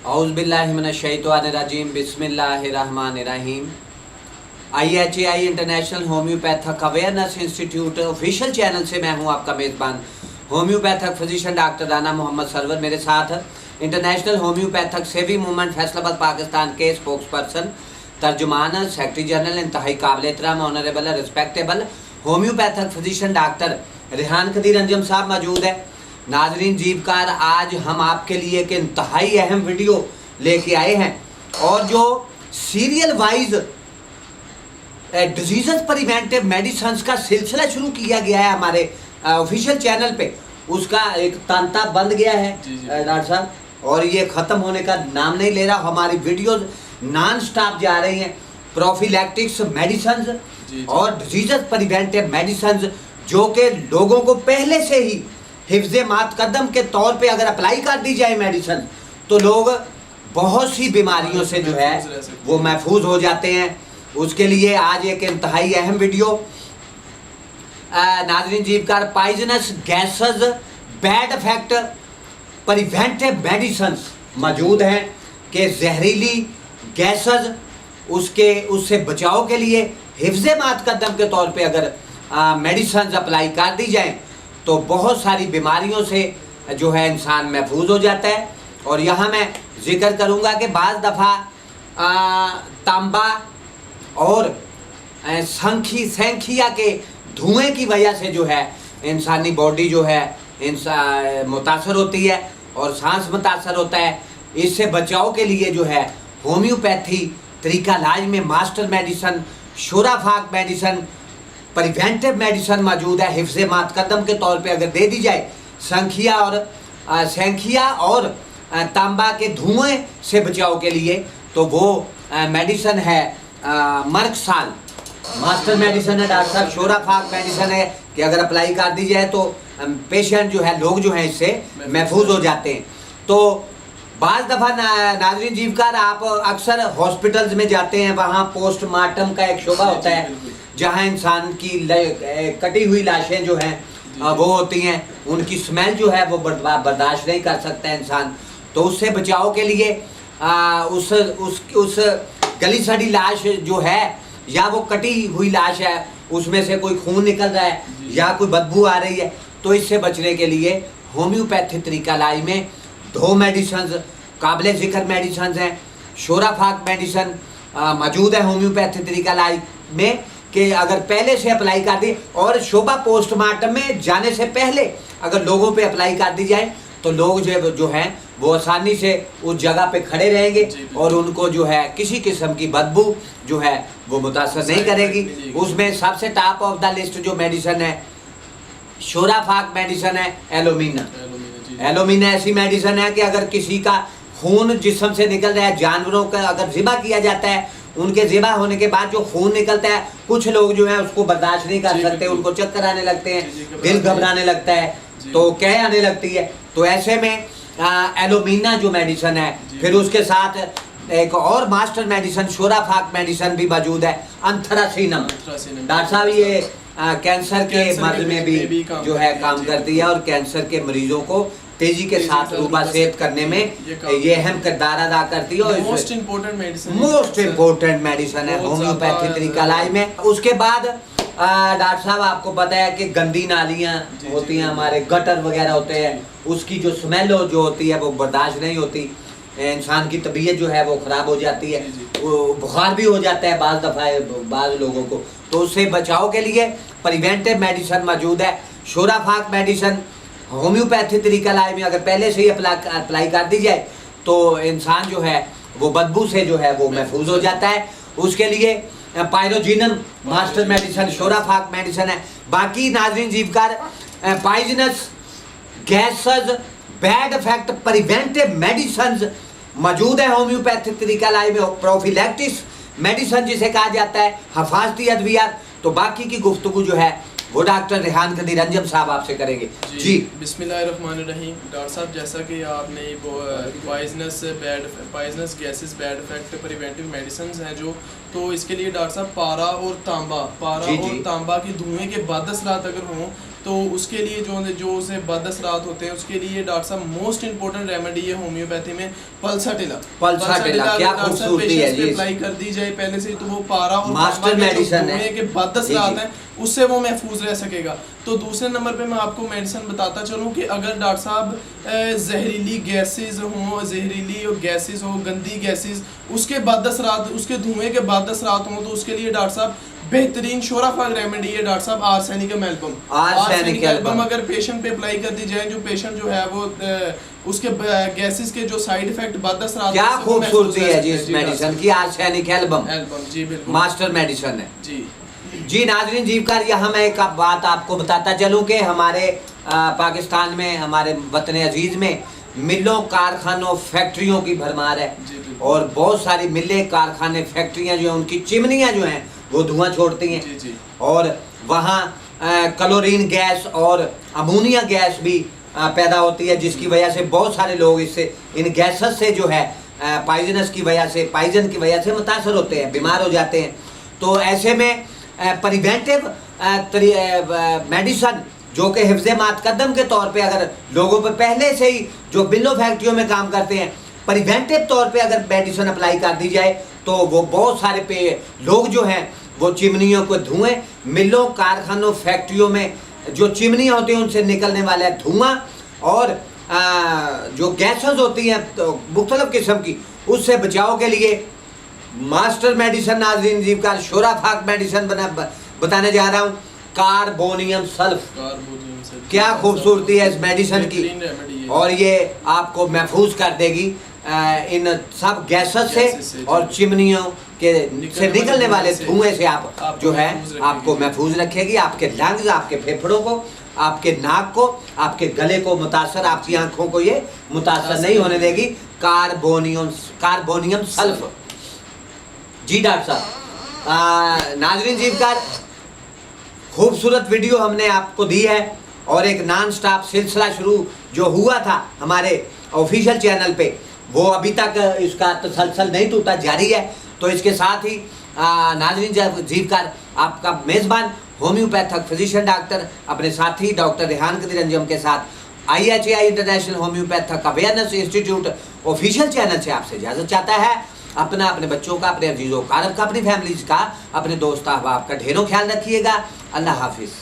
औज़ुबिल्लाहिमिनश्शैतानिर्रजीम बिस्मिल्लाहिर्रहमानिर्रहीम। IHAI international homeopathic awareness institute official channel से मैं हूं आपका मेज़बान homeopathic physician doctor Rana Mohammad Sarwar. मेरे साथ इंटरनेशनल होम्योपैथिक सेवी मूवमेंट फैसलाबाद पाकिस्तान के स्पोक्स पर्सन, तर्जुमान, सेक्रेटरी जनरल, इंतहाई काबिल एहतराम, honourable, respectable homeopathic physician doctor Rehan Qadeer Anjum साहब मौजूद है। नाजरीन जीवकार, आज हम आपके लिए एक इंतहाई अहम वीडियो लेके आए हैं और जो serial wise disease preventive medicine का सिलसिला शुरू किया गया है हमारे ऑफिशियल चैनल पे, उसका एक तांता बंद गया है डॉक्टर साहब, और ये ख़त्म होने का नाम नहीं ले रहा। हमारी वीडियोज नॉन स्टॉप जा रही हैं। प्रोफिलैक्टिक्स मेडिसिन और डिजीज़ प्रिवेंटिव मेडिसिन जो कि लोगों को पहले से ही हिफ्ज़े मातकदम के तौर पे अगर अप्लाई कर दी जाए मेडिसिन, तो लोग बहुत सी बीमारियों से जो है वो महफूज हो जाते हैं। उसके लिए आज एक इंतहाई अहम वीडियो नाज़रीन जीवकार, poisonous gases bad effect preventive medicine मौजूद हैं कि जहरीली गैसेस उससे बचाव के लिए हिफ्ज़े मातकदम के तौर पे अगर मेडिसिन अप्लाई कर दी जाए तो बहुत सारी बीमारियों से जो है इंसान महफूज हो जाता है। और यहाँ मैं जिक्र करूँगा कि बाज़ दफ़ा तांबा और सैंखिया के धुएं की वजह से जो है इंसानी बॉडी जो है मुतासर होती है और सांस मुतासर होता है। इससे बचाव के लिए जो है होम्योपैथी तरीका इलाज में मास्टर मेडिसिन, शोराफाक मेडिसिन, प्रिवेंटिव मेडिसिन मौजूद है। हिफ्ज़े मातकदम के तौर पे अगर दे दी जाए सैंखिया और तांबा के धुएं से बचाव के लिए, तो वो मेडिसिन है मर्कसाल मास्टर मेडिसिन है डॉक्टर साहब। शोराफाक मेडिसिन है कि अगर अप्लाई कर दी जाए तो पेशेंट जो है, लोग जो हैं इससे महफूज हो जाते हैं। तो बाज़ दफ़ा नाज़रीन जीवकार, आप अक्सर हॉस्पिटल्स में जाते हैं, वहाँ पोस्टमार्टम का एक शोबा होता है जहाँ इंसान की कटी हुई लाशें जो हैं वो होती हैं, उनकी स्मेल जो है वो बर्दाश्त नहीं कर सकता है इंसान। तो उससे बचाव के लिए उस गली सड़ी लाश जो है या वो कटी हुई लाश है, उसमें से कोई खून निकल रहा है या कोई बदबू आ रही है, तो इससे बचने के लिए होम्योपैथी तरीका इलाज में दो मेडिसिन काबिल ज़िक्र मेडिसिन हैं। शोराफाक मेडिसिन मौजूद है होम्योपैथी तरीका इलाज में कि अगर पहले से अप्लाई कर दी और शोबा पोस्टमार्टम में जाने से पहले अगर लोगों पे अप्लाई कर दी जाए तो लोग जो हैं वो आसानी से उस जगह पे खड़े रहेंगे और उनको जो है किसी किस्म की बदबू जो है वो मुतासर नहीं करेगी। उसमें सबसे टॉप ऑफ द लिस्ट जो मेडिसिन है शोराफाक मेडिसिन है एलोमीना ऐसी मेडिसिन है कि अगर किसी का खून जिस्म से निकल रहा है, जानवरों का अगर ज़िबा किया जाता है, उनके ज़िबा होने के बाद जो खून निकलता है, कुछ लोग जो है उसको बर्दाश्त नहीं कर सकते, उनको चक्कर आने लगते हैं, दिल घबराने लगता है, तो कह आने लगती है। तो ऐसे में एलोमीना जो मेडिसिन है, फिर उसके साथ एक और मास्टर मेडिसिन शोराफाक मेडिसिन भी मौजूद है, एंथ्रासीनम। डॉक्टर साहब ये कैंसर के मर्ज में भी जो है काम करती है और कैंसर के मरीजों को तेजी के साथ रूबा सेहत करने में ये अहम किरदार अदा करती है और मोस्ट इम्पोर्टेंट मेडिसिन है होम्योपैथी तरीका इलाज में। उसके बाद डॉक्टर साहब आपको पता है कि गंदी नालियाँ होती हैं, हमारे गटर वगैरह होते हैं, उसकी जो स्मेल जो होती है वो बर्दाश्त नहीं होती, इंसान की तबीयत जो है वो ख़राब हो जाती है, वो बुखार भी हो जाता है बाज़ दफ़ा बाज़ लोगों को। तो उससे बचाव के लिए प्रिवेंटिव मेडिसिन मौजूद है। शोराफाक मेडिसिन होम्योपैथी तरीका इलाज में अगर पहले से ही अप्लाई कर दी जाए तो इंसान जो है वो बदबू से जो है वो महफूज हो जाता है। उसके लिए पायरोजिनम मास्टर मेडिसिन शोराफाक मेडिसिन है। बाकी नाज़रीन जीवकार, poisonous gases bad effect preventive medicine मौजूद है होम्योपैथी तरीका इलाज में। प्रोफिलैक्टिक्स मेडिसिन जिसे कहा जाता है, हिफाजती अद्वियात। तो बाकी की गुफ्तगू जो है वो डॉक्टर रेहान कदीर अंजम साहब आपसे करेंगे। जी बिस्मिल्लाहिर्रहमानिर्रहीम। डॉक्टर साहब, जैसा कि आपने poisonous gases bad effect preventive medicine हैं जो, तो इसके लिए डॉक्टर साहब पारा और तांबा की धुएं के बद असरात अगर हों तो उसके लिए जो उसे बद असरात होते हैं उसके लिए डॉक्टर साहब मोस्ट इंपॉर्टेंट रेमेडी है होम्योपैथी में पल्साटिला। क्या खूबसूरती है जी, अप्लाई कर दी जाए पहले से तो वो पारा और मास्टर मेडिसिन है के बद असरात हैं उससे वो महफूज रह सकेगा। तो दूसरे नंबर पे मैं आपको मेडिसिन बताता चलूँ कि अगर डॉक्टर साहब जहरीली गैसेस हों, जहरीली गैसेस हो, गंदी गैसेस, उसके बाद असरात, उसके धुएं के बाद असरात हों, तो उसके लिए डॉक्टर साहब बेहतरीन शोराफाक रेमेडी है डॉक्टर साहब आर्सेनिकम एल्बम। आर्सेनिक एल्बम अगर पेशेंट पे अप्लाई कर दी जाए, जो पेशेंट जो है वो उसके गैसेस के जो साइड इफेक्ट बाद असरात, क्या खूबसूरती है जी इस मेडिसिन की, आर्सेनिक एल्बम जी बिल्कुल मास्टर मेडिसिन है जी। जी नाज़रीन जीवकार, यहाँ मैं एक बात आपको बताता चलूँ कि हमारे पाकिस्तान में, हमारे वतन अजीज़ में मिलों, कारखानों, फैक्ट्रियों की भरमार है और बहुत सारी मिलें, कारखाने, फैक्ट्रियाँ जो हैं उनकी चिमनियाँ जो हैं वो धुआं छोड़ती हैं और वहाँ क्लोरीन गैस और अमोनिया गैस भी पैदा होती है, जिसकी वजह से बहुत सारे लोग इससे, इन गैसेस से जो है पॉइजनस की वजह से, पॉइजन की वजह से मुतासर होते हैं, बीमार हो जाते हैं। तो ऐसे में प्रिवेंटिव मेडिसन जो कि हिफ्ज़ मातकदम के तौर पे अगर लोगों पर पहले से ही जो बिल्लो फैक्ट्रियों में काम करते हैं, प्रिवेंटिव तौर पे अगर मेडिसिन अप्लाई कर दी जाए तो वो बहुत सारे लोग जो हैं वो चिमनियों को धुएं, मिलों, कारखानों, फैक्ट्रियों में जो चिमनियाँ होती हैं उनसे निकलने वाला धुआं और जो गैसेस होती हैं तो मुख्तलिफ किस्म की, उससे बचाव के लिए मास्टर मेडिसिन नाज़रीन जीवकार शोराफाक मेडिसिन बताने जा रहा हूँ, कार्बोनियम सल्फ। क्या खूबसूरती है इस मेडिसिन की और ये आपको महफूज कर देगी इन सब गैसेस से और चिमनियों के से निकलने वाले धुएं से आप जो है आपको महफूज रखेगी, आपके लंग्स, आपके फेफड़ों को, आपके नाक को, आपके गले को मुतासर, आपकी आंखों को ये मुतासर नहीं होने देगी। Carbonium sulph. जी डॉक्टर साहब, नाज़रीन जीवकार, खूबसूरत वीडियो हमने आपको दी है और एक नॉन स्टॉप सिलसिला शुरू जो हुआ था हमारे ऑफिशियल चैनल पे, वो अभी तक इसका तसलसल नहीं टूटा, जारी है। तो इसके साथ ही नाज़रीन जीवकार, आपका मेज़बान होम्योपैथिक फिजिशियन डॉक्टर अपने साथी डॉक्टर रेहान कदीर अंजम के साथ IHI international homeopathic awareness institute official channel से आपसे इजाज़त चाहता है। अपना, अपने बच्चों का, अपने अजीज़ों कारब का, अपनी फैमिलीज का, अपने दोस्त अहबाब का ढेरों ख्याल रखिएगा। अल्लाह हाफिज़।